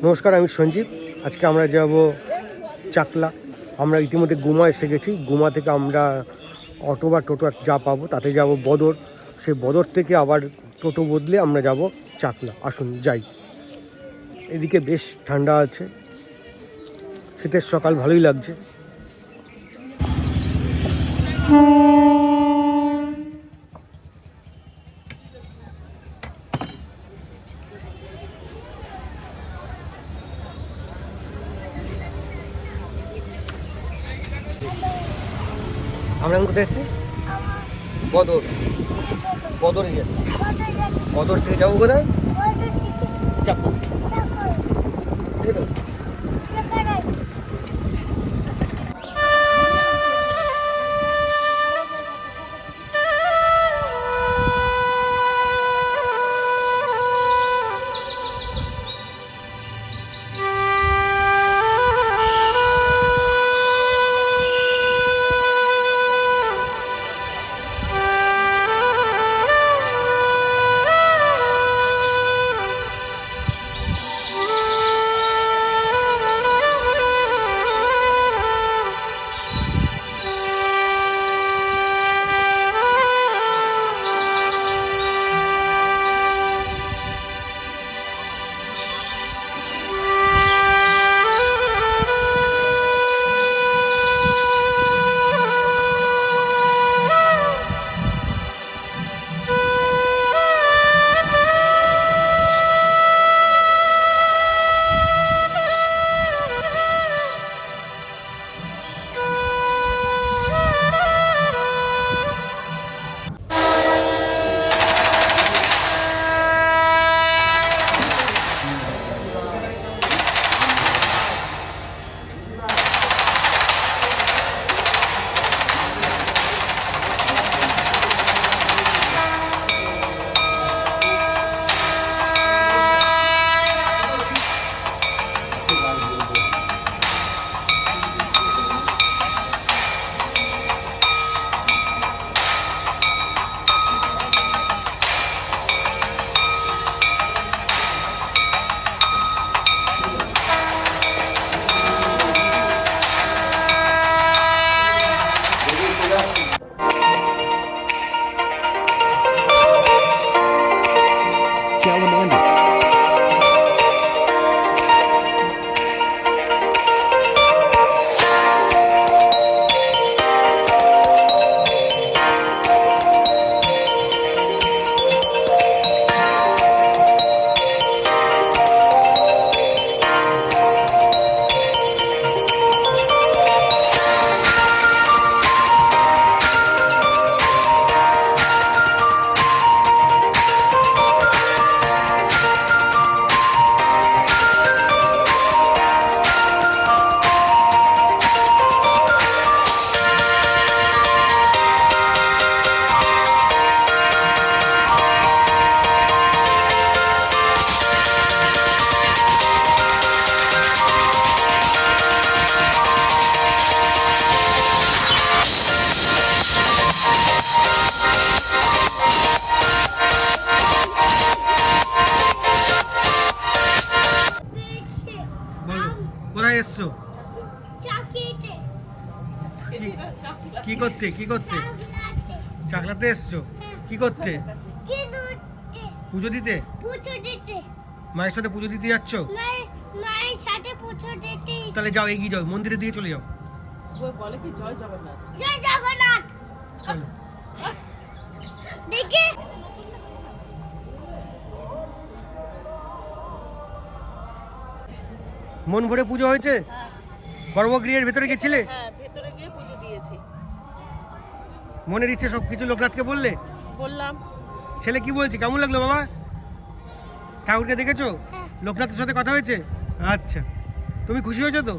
নমস্কার, আমি সঞ্জীব। আজকে আমরা যাব চাকলা। আমরা ইতিমধ্যে গুমা এসে গেছি। গুমা থেকে আমরা অটো বা টোটো যা পাবো তাতে যাব বদর। সেই বদর থেকে আবার টোটো বদলে আমরা যাব চাকলা। আসুন যাই। এদিকে বেশ ঠান্ডা আছে, শীতের সকাল, ভালোই লাগছে। আমরা এখন কোথায় যাচ্ছি? বদর। বদরে যাচ্ছি। বদর থেকে যাবো কোথায়? চাকলা। ঠিক আছে। কোথায় এসছো? কি করতে? চাকলাতে এসছো? কি করতে? পুজো দিতে? মায়ের সাথে পুজো দিতে যাচ্ছ? তাহলে যাও, এগিয়ে যাও, মন্দিরে দিয়ে চলে যাও। বলে কি জয় জগন্নাথ। জয় জগন্নাথ। চলো। দেখে মন ভরে পুজো হয়েছে? গর্ভগৃহের ভেতরে গেছিলে? হ্যাঁ, ভেতরে গিয়ে পুজো দিয়েছি। মনের ইচ্ছে সবকিছু লোকনাথকে বললে? বললাম। ছেলে কি বলছে? কেমন লাগলো বাবা? ঠাকুরকে দেখেছো? লোকনাথের সাথে কথা হয়েছে? আচ্ছা, তুমি খুশি হয়েছো তো?